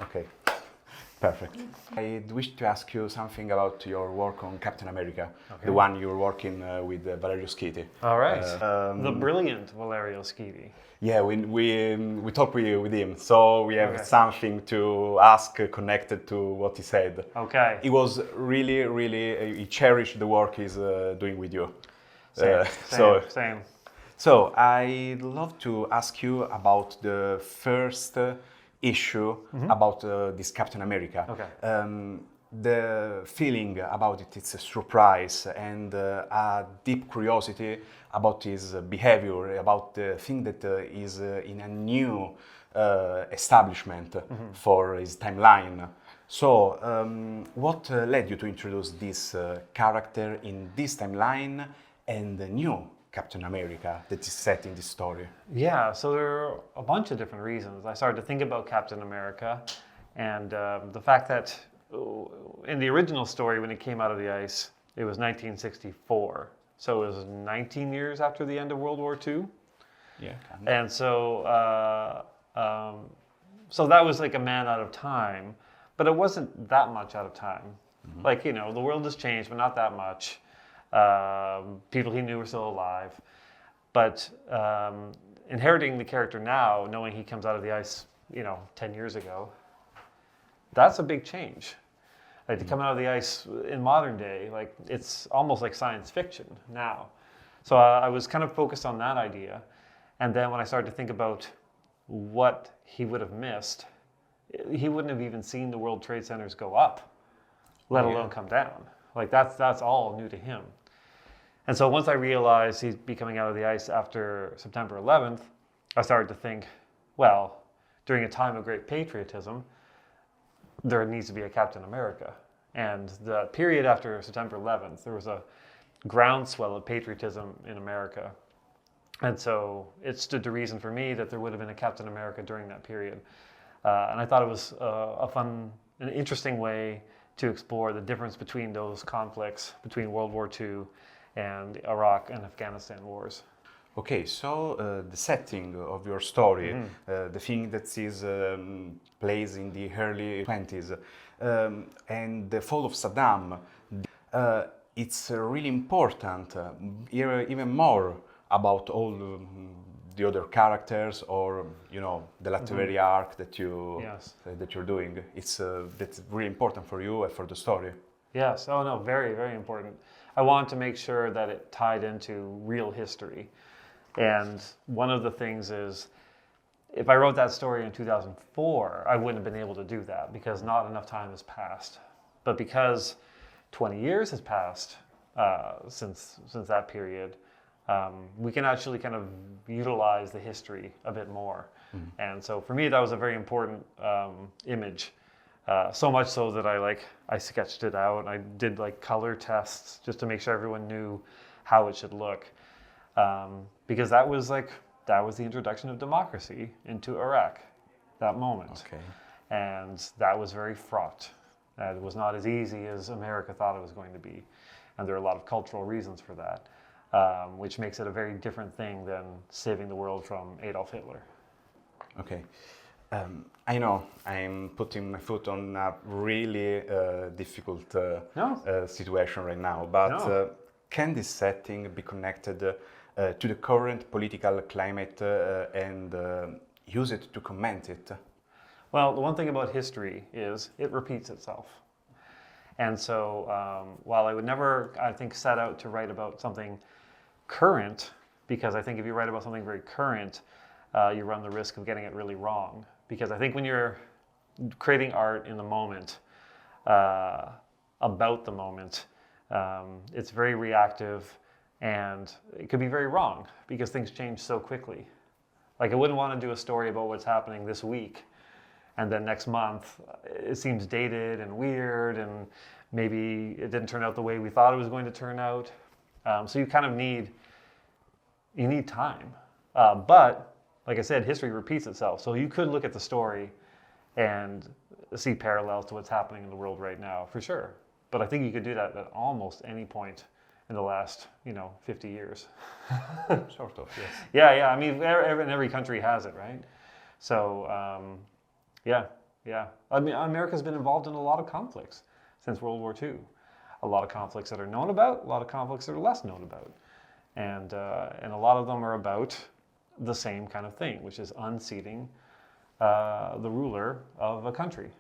Okay, perfect. I wish to ask you something about your work on Captain America, Okay. the one you're working with Valerio Schiti. All right. The brilliant Valerio Schiti. Yeah, we talked with him, so we have Okay. something to ask connected to what he said. Okay. He was really, he cherished the work he's doing with you. Same. So I'd love to ask you about the first issue about this Captain America. Okay. The feeling about it, it's a surprise and a deep curiosity about his behavior, about the thing that is in a new establishment for his timeline. So, what led you to introduce this character in this timeline and the new Captain America that is set in this story? Yeah, so there are a bunch of different reasons. I started to think about Captain America and the fact that in the original story, when it came out of the ice, it was 1964. So it was 19 years after the end of World War II. Yeah. And so, so that was like a man out of time, but it wasn't that much out of time. Like, you know, the world has changed, but not that much. People he knew were still alive. But inheriting the character now, knowing he comes out of the ice, you know, 10 years ago, that's a big change. Like to come out of the ice in modern day, like it's almost like science fiction now. So I was kind of focused on that idea. And then when I started to think about what he would have missed, he wouldn't have even seen the World Trade Centers go up, let alone come down. Like that's all new to him. And so once I realized he'd be coming out of the ice after September 11th, I started to think, well, during a time of great patriotism, there needs to be a Captain America. And the period after September 11th, there was a groundswell of patriotism in America. And so it stood to reason for me that there would have been a Captain America during that period. And I thought it was a fun and interesting way to explore the difference between those conflicts between World War II and Iraq and Afghanistan wars. Okay, so the setting of your story, the thing that is plays in the early 20s, and the fall of Saddam, it's really important, even more about all the other characters, or you know, the Latveria arc that that you're doing. It's that's really important for you and for the story. Yes. Oh no, very, very important. I wanted to make sure that it tied into real history. And one of the things is, if I wrote that story in 2004, I wouldn't have been able to do that because not enough time has passed. But because 20 years has passed since that period, we can actually kind of utilize the history a bit more. And so for me, that was a very important image. So much so that I sketched it out. I did like color tests just to make sure everyone knew how it should look. Because that was the introduction of democracy into Iraq, that moment. Okay. And that was very fraught. It was not as easy as America thought it was going to be. And there are a lot of cultural reasons for that, which makes it a very different thing than saving the world from Adolf Hitler. Okay. I know I'm putting my foot on a really difficult situation right now, but can this setting be connected to the current political climate and use it to comment it? Well, the one thing about history is it repeats itself. And so while I would never, I think, set out to write about something current, because I think if you write about something very current, you run the risk of getting it really wrong. Because I think when you're creating art in the moment, about the moment, it's very reactive and it could be very wrong because things change so quickly. Like I wouldn't want to do a story about what's happening this week and then next month it seems dated and weird and maybe it didn't turn out the way we thought it was going to turn out. So you kind of need time. But like I said, history repeats itself. So you could look at the story and see parallels to what's happening in the world right now, for sure. But I think you could do that at almost any point in the last, 50 years. Sort of, yes. Yeah. I mean, every country has it, right? So, yeah. Yeah. I mean, America's been involved in a lot of conflicts since World War II. A lot of conflicts that are known about, a lot of conflicts that are less known about. And a lot of them are about the same kind of thing, which is unseating the ruler of a country.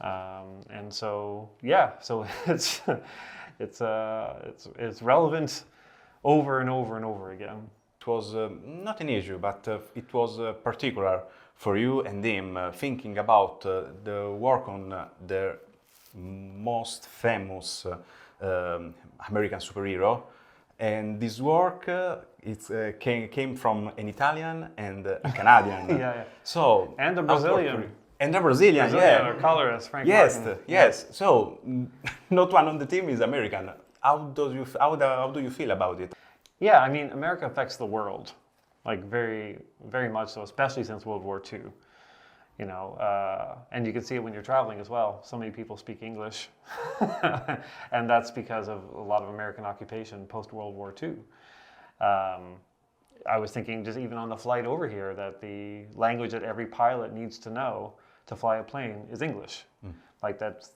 And so, yeah, so it's relevant over and over and over again. It was not an issue, but it was particular for you and him thinking about the work on the most famous American superhero. And this work came from an Italian and a Canadian. Yeah, yeah. So And a Brazilian. And a Brazilian, yeah. Or colorist, Frank Yes, Martin. yes. So not one on the team is American. How do you feel about it? Yeah, I mean, America affects the world, like very, very much so, especially since World War II. You know, and you can see it when you're traveling as well. So many people speak English, and that's because of a lot of American occupation post World War II. I was thinking just even on the flight over here that the language that every pilot needs to know to fly a plane is English. Like that's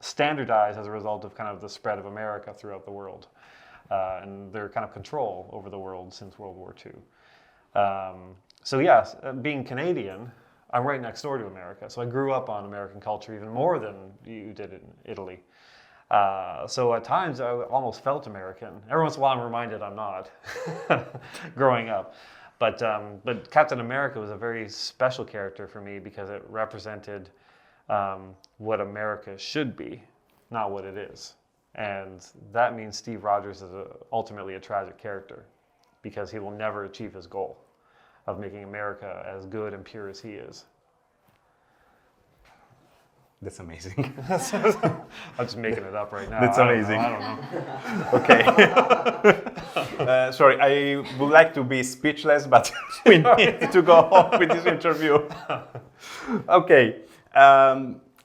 standardized as a result of kind of the spread of America throughout the world. And their kind of control over the world since World War II. So yes, being Canadian, I'm right next door to America. So I grew up on American culture even more than you did in Italy. So at times I almost felt American. Every once in a while I'm reminded I'm not, growing up. But Captain America was a very special character for me because it represented what America should be, not what it is. And that means Steve Rogers is ultimately a tragic character because he will never achieve his goal of making America as good and pure as he is. That's amazing. I'm just making it up right now. That's amazing. I don't know. Okay. Sorry, I would like to be speechless, but we need to go on with this interview. Okay.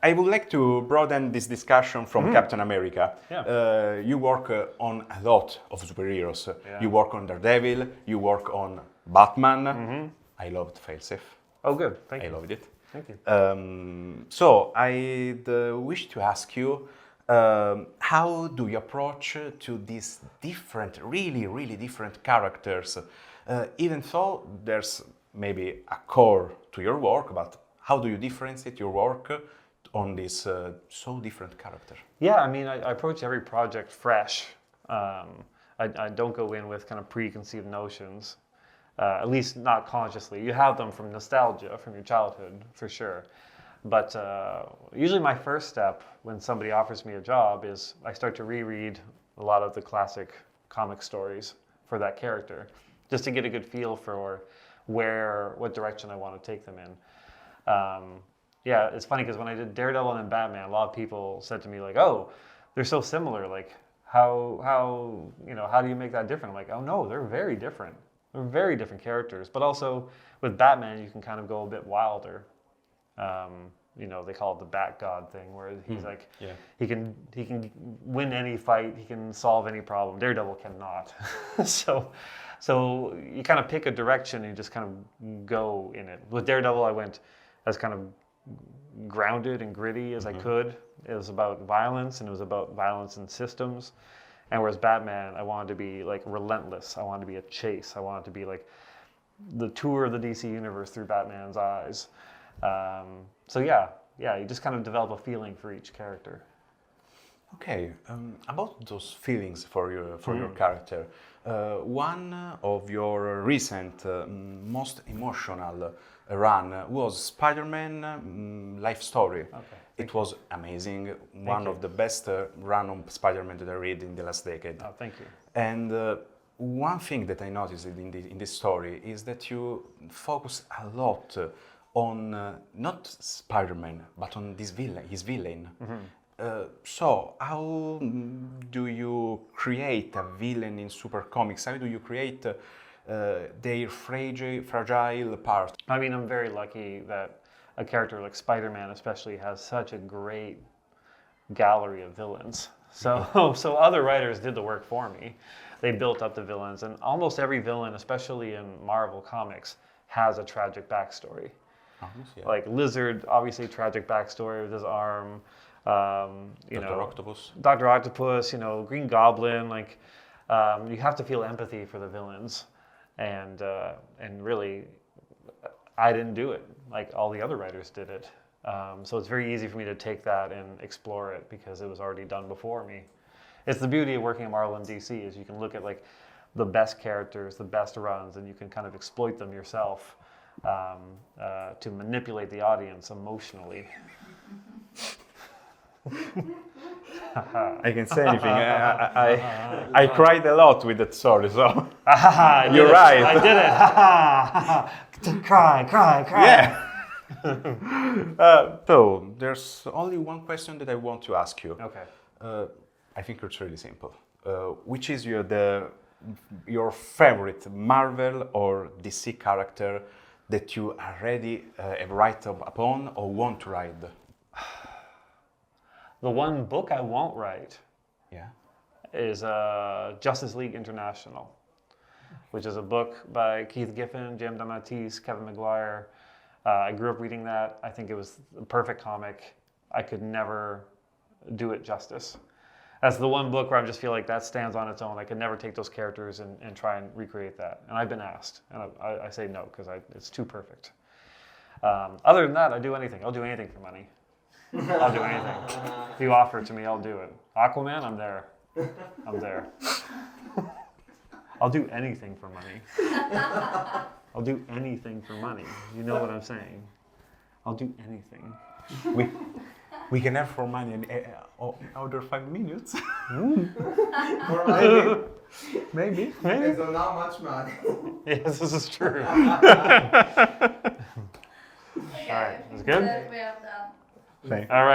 I would like to broaden this discussion from Captain America. Yeah. You work on a lot of superheroes. Yeah. You work on Daredevil, you work on Batman. I loved Failsafe. Oh, good. Thank I you. loved it. Thank you. So I'd wish to ask you, how do you approach to these different, really different characters? Even though there's maybe a core to your work, but how do you differentiate your work on this so different character? Yeah, I mean, I approach every project fresh. I don't go in with kind of preconceived notions, at least not consciously. You have them from nostalgia, from your childhood, for sure. But usually my first step when somebody offers me a job is I start to reread a lot of the classic comic stories for that character, just to get a good feel for what direction I want to take them in. Yeah, it's funny because when I did Daredevil and Batman, a lot of people said to me like, "Oh, they're so similar. Like, how do you make that different?" I'm like, "Oh no, they're very different. They're very different characters." But also with Batman, you can kind of go a bit wilder. They call it the Bat God thing, where he's like, he can win any fight, he can solve any problem. Daredevil cannot. So you kind of pick a direction and you just kind of go in it. With Daredevil, I went as kind of grounded and gritty as I could. It was about violence, and it was about violence in systems. And whereas Batman, I wanted to be like relentless. I wanted to be a chase. I wanted to be like the tour of the DC universe through Batman's eyes. So you just kind of develop a feeling for each character. Okay, about those feelings for your character, one of your recent most emotional run was Spider-Man Life Story. Okay, it was amazing, one of the best run on Spider-Man that I read in the last decade. Oh, thank you. And one thing that I noticed in this story is that you focus a lot on not Spider-Man, but on his villain. So how do you create a villain in super comics? How do you create their fragile part? I mean, I'm very lucky that a character like Spider-Man especially has such a great gallery of villains. So other writers did the work for me. They built up the villains, and almost every villain, especially in Marvel Comics, has a tragic backstory. Arms, yeah. Like Lizard, obviously tragic backstory with his arm. You Dr. know, Octopus. Dr. Octopus, you know, Green Goblin, like you have to feel empathy for the villains, and really, I didn't do it. Like all the other writers did it, so it's very easy for me to take that and explore it because it was already done before me. It's the beauty of working at Marvel and DC is you can look at like the best characters, the best runs, and you can kind of exploit them yourself to manipulate the audience emotionally. I can say anything. I cried a lot with that story, so you're right. I did it. Cry. Yeah. So there's only one question that I want to ask you. Okay. I think it's really simple. Which is your favorite Marvel or DC character that you already write upon or want to write? The one book I won't write Yeah. is Justice League International, which is a book by Keith Giffen, Jim DeMatteis, Kevin Maguire. I grew up reading that. I think it was the perfect comic. I could never do it justice. That's the one book where I just feel like that stands on its own. I could never take those characters and try and recreate that. And I've been asked, and I say no because it's too perfect. Other than that, I do anything. I'll do anything for money. I'll do anything. If you offer it to me, I'll do it. Aquaman, I'm there. I'm there. I'll do anything for money. I'll do anything for money. You know what I'm saying? I'll do anything. We can have for money in other 5 minutes. Maybe. There's not much money. Yes, this is true. All right, that's good? We have done. Thank All right.